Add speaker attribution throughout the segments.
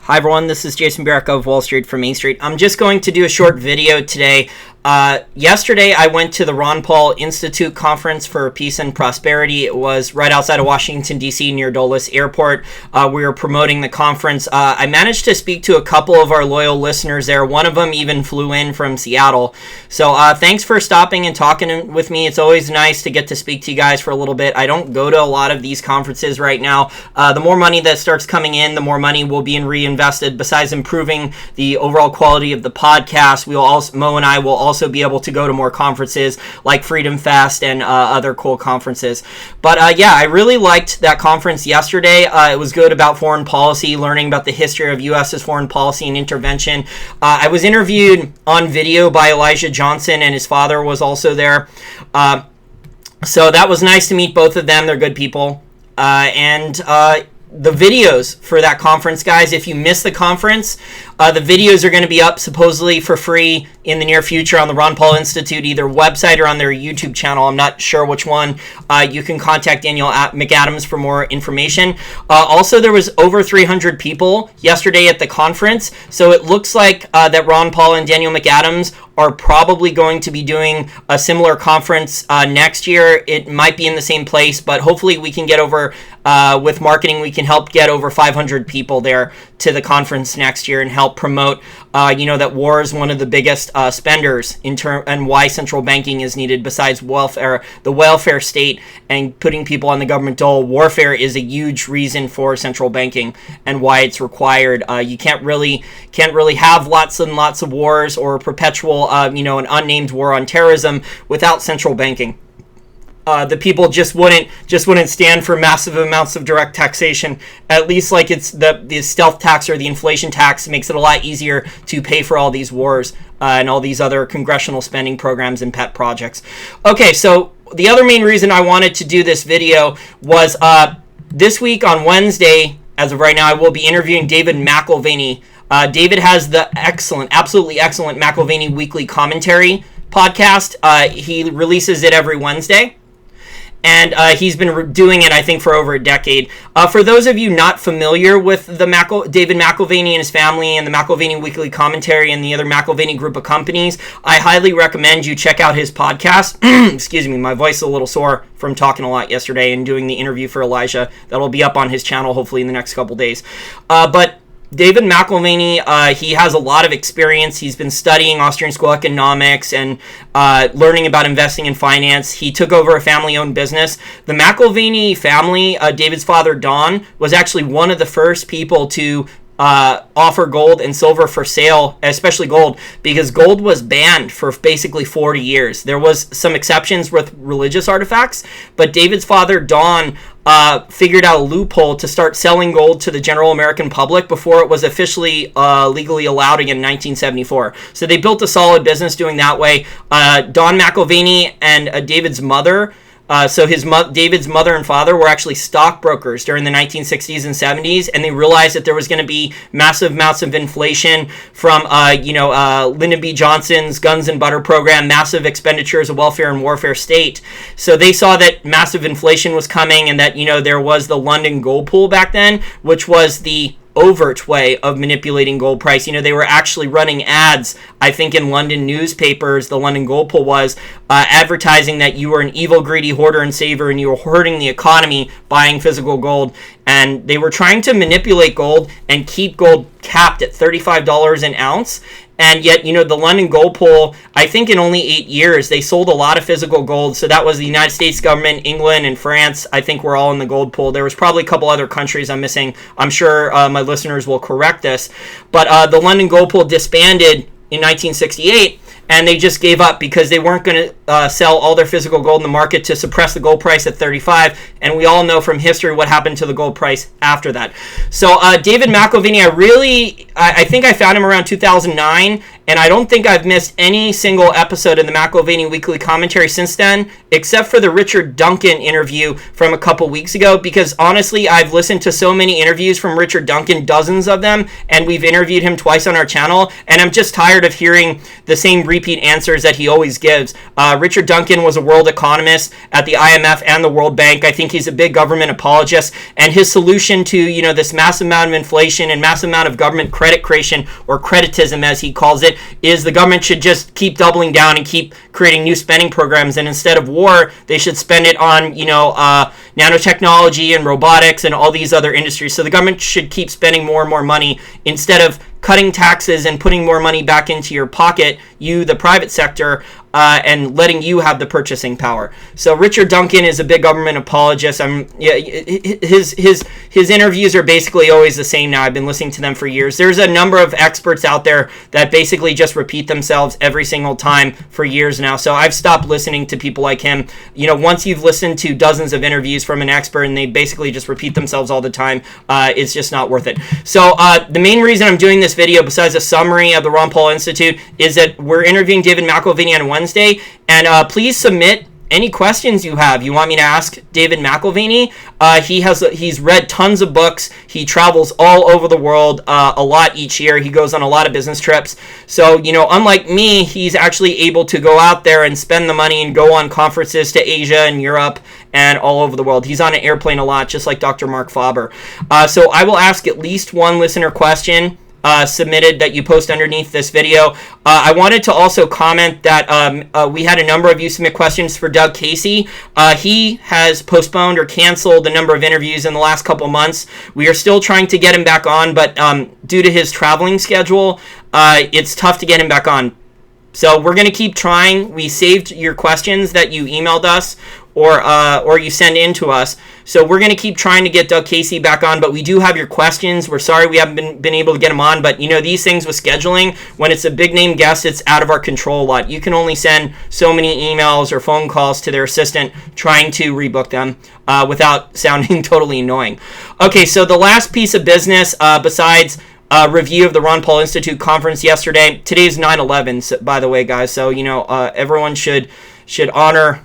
Speaker 1: Hi everyone, this is Jason Barrick of Wall Street from Main Street. I'm just going to do a short video today. Yesterday I went to the Ron Paul Institute Conference for Peace and Prosperity. It was right outside of Washington, D.C. near Dulles Airport. We were promoting the conference. I managed to speak to a couple of our loyal listeners there. One of them even flew in from Seattle. So thanks for stopping and talking with me. It's always nice to get to speak to you guys for a little bit. I don't go to a lot of these conferences right now. The more money that starts coming in, the more money will be reinvested. Besides improving the overall quality of the podcast, Mo and I will also be able to go to more conferences like Freedom Fest and other cool conferences. But yeah, I really liked that conference yesterday. It was good about foreign policy, learning about the history of U.S.'s foreign policy and intervention. I was interviewed on video by Elijah Johnson, and his father was also there. So that was nice to meet both of them. They're good people. The videos for that conference, guys, if you missed the conference, the videos are going to be up supposedly for free in the near future on the Ron Paul Institute, either website or on their YouTube channel. I'm not sure which one. You can contact Daniel McAdams for more information. Also, there was over 300 people yesterday at the conference, so it looks like that Ron Paul and Daniel McAdams are probably going to be doing a similar conference next year. It might be in the same place, but hopefully we can get over, with marketing, we can help get over 500 people there to the conference next year and help promote, that war is one of the biggest spenders and why central banking is needed besides welfare, the welfare state and putting people on the government dole. Warfare is a huge reason for central banking and why it's required. You can't really have lots and lots of wars or perpetual, an unnamed war on terrorism without central banking. The people just wouldn't stand for massive amounts of direct taxation. At least like it's the stealth tax or the inflation tax makes it a lot easier to pay for all these wars and all these other congressional spending programs and pet projects. Okay, so the other main reason I wanted to do this video was this week on Wednesday, as of right now, I will be interviewing David McAlvany. David has the absolutely excellent McAlvany Weekly Commentary podcast. He releases it every Wednesday. And he's been doing it, I think, for over a decade. For those of you not familiar with the David McAlvany and his family and the McAlvany Weekly Commentary and the other McAlvany group of companies, I highly recommend you check out his podcast. Excuse me, my voice is a little sore from talking a lot yesterday and doing the interview for Elijah. That'll be up on his channel hopefully in the next couple days. But David McAlvany, he has a lot of experience. He's been studying Austrian school economics and learning about investing in finance. He took over a family-owned business. The McAlvany family, David's father, Don, was actually one of the first people to offer gold and silver for sale, especially gold, because gold was banned for basically 40 years. There was some exceptions with religious artifacts, but David's father, Don, figured out a loophole to start selling gold to the general American public before it was officially legally allowed again in 1974. So they built a solid business doing that way. Don McAlvany and David's mother, David's mother and father were actually stockbrokers during the 1960s and 70s, and they realized that there was going to be massive amounts of inflation from, Lyndon B. Johnson's Guns and Butter program, massive expenditures of welfare and warfare state. So they saw that massive inflation was coming and that, there was the London gold pool back then, which was the overt way of manipulating gold price. They were actually running ads, I think in London newspapers, the London gold pool was, advertising that you were an evil, greedy hoarder and saver and you were hurting the economy buying physical gold. And they were trying to manipulate gold and keep gold capped at $35 an ounce. And yet, the London gold pool, I think in only 8 years, they sold a lot of physical gold. So that was the United States government, England, and France. I think were all in the gold pool. There was probably a couple other countries I'm missing. I'm sure my listeners will correct this. But the London gold pool disbanded in 1968. And they just gave up because they weren't going to sell all their physical gold in the market to suppress the gold price at 35. And we all know from history what happened to the gold price after that. So David McAlvany, I think I found him around 2009. and I don't think I've missed any single episode in the McAlvany Weekly Commentary since then, except for the Richard Duncan interview from a couple weeks ago, because honestly, I've listened to so many interviews from Richard Duncan, dozens of them, and we've interviewed him twice on our channel, and I'm just tired of hearing the same repeat answers that he always gives. Richard Duncan was a world economist at the IMF and the World Bank. I think he's a big government apologist, and his solution to, this massive amount of inflation and massive amount of government credit creation, or creditism as he calls it, is the government should just keep doubling down and keep creating new spending programs, and instead of war, they should spend it on, nanotechnology and robotics and all these other industries. So the government should keep spending more and more money instead of cutting taxes and putting more money back into your pocket, you, the private sector, and letting you have the purchasing power. So Richard Duncan is a big government apologist. His interviews are basically always the same now. I've been listening to them for years. There's a number of experts out there that basically just repeat themselves every single time for years now. So I've stopped listening to people like him. Once you've listened to dozens of interviews from an expert and they basically just repeat themselves all the time, it's just not worth it. So the main reason I'm doing this video, besides a summary of the Ron Paul Institute, is that we're interviewing David McAlvany on Wednesday, and please submit any questions you have. You want me to ask David McAlvany? He's read tons of books. He travels all over the world a lot each year. He goes on a lot of business trips. So, unlike me, he's actually able to go out there and spend the money and go on conferences to Asia and Europe and all over the world. He's on an airplane a lot, just like Dr. Mark Faber. So I will ask at least one listener question submitted that you post underneath this video. I wanted to also comment that we had a number of you submit questions for Doug Casey. He has postponed or canceled a number of interviews in the last couple months. We are still trying to get him back on, but due to his traveling schedule, it's tough to get him back on. So we're going to keep trying. We saved your questions that you emailed us or you send in to us. So we're going to keep trying to get Doug Casey back on, but we do have your questions. We're sorry we haven't been able to get him on, but these things with scheduling, when it's a big name guest, it's out of our control a lot. You can only send so many emails or phone calls to their assistant trying to rebook them without sounding totally annoying. Okay, so the last piece of business besides review of the Ron Paul Institute conference yesterday. Today's 9/11, by the way, guys. So, everyone should honor,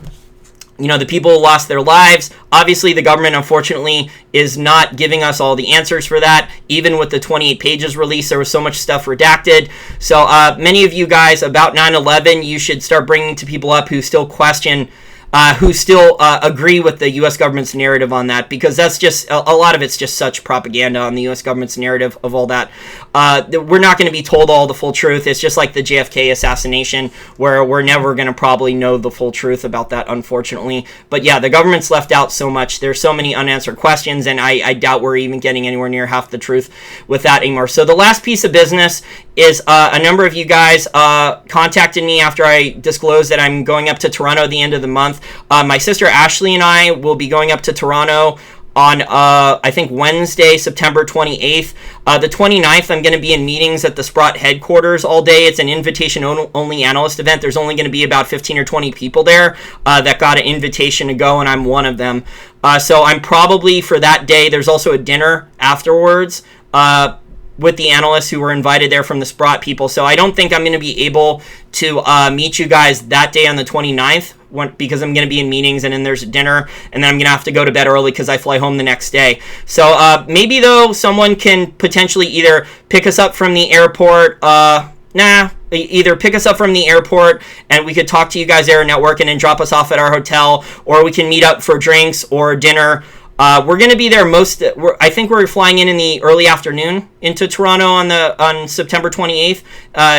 Speaker 1: the people who lost their lives. Obviously, the government, unfortunately, is not giving us all the answers for that. Even with the 28 pages released, there was so much stuff redacted. So, many of you guys about 9/11, you should start bringing to people up who still question who still agree with the U.S. government's narrative on that, because that's just, a lot of it's just such propaganda on the U.S. government's narrative of all that. We're not going to be told all the full truth. It's just like the JFK assassination, where we're never going to probably know the full truth about that, unfortunately. But yeah, the government's left out so much. There's so many unanswered questions, and I doubt we're even getting anywhere near half the truth with that anymore. So the last piece of business is a number of you guys contacted me after I disclosed that I'm going up to Toronto at the end of the month. My sister Ashley and I will be going up to Toronto on, I think, Wednesday, September 28th. The 29th, I'm going to be in meetings at the Sprott headquarters all day. It's an invitation-only analyst event. There's only going to be about 15 or 20 people there that got an invitation to go, and I'm one of them. So I'm probably, for that day, there's also a dinner afterwards with the analysts who were invited there from the Sprott people. So I don't think I'm going to be able to meet you guys that day on the 29th because I'm going to be in meetings, and then there's a dinner, and then I'm going to have to go to bed early because I fly home the next day. So maybe, though, someone can potentially either pick us up from the airport, either pick us up from the airport and we could talk to you guys there and network and then drop us off at our hotel, or we can meet up for drinks or dinner. We're going to be there I think we're flying in the early afternoon into Toronto on September 28th,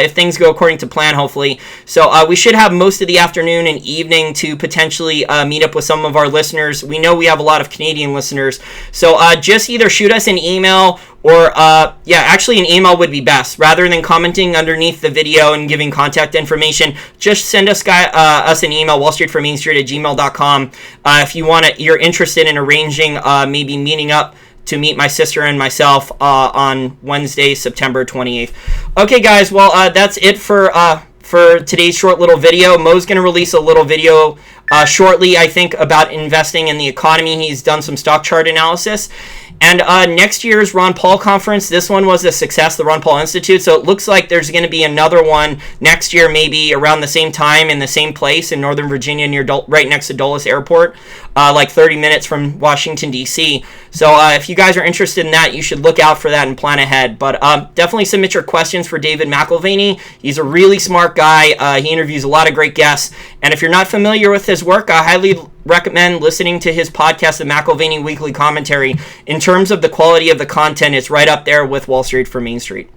Speaker 1: if things go according to plan, hopefully. So we should have most of the afternoon and evening to potentially meet up with some of our listeners. We know we have a lot of Canadian listeners. So just either shoot us an email or, actually an email would be best. Rather than commenting underneath the video and giving contact information, just send us an email, wallstreetformainstreet@gmail.com, if you're interested in arranging maybe meeting up to meet my sister and myself on Wednesday, September 28th. Okay, guys, well, that's it for today's short little video. Mo's going to release a little video shortly, I think, about investing in the economy. He's done some stock chart analysis. And next year's Ron Paul conference, this one was a success, the Ron Paul Institute. So it looks like there's going to be another one next year, maybe around the same time in the same place in Northern Virginia, right next to Dulles Airport, like 30 minutes from Washington, D.C. So if you guys are interested in that, you should look out for that and plan ahead. But definitely submit your questions for David McAlvany. He's a really smart guy. He interviews a lot of great guests. And if you're not familiar with his work, I highly recommend listening to his podcast, the McAlvany Weekly Commentary. In terms of the quality of the content, it's right up there with Wall Street for Main Street.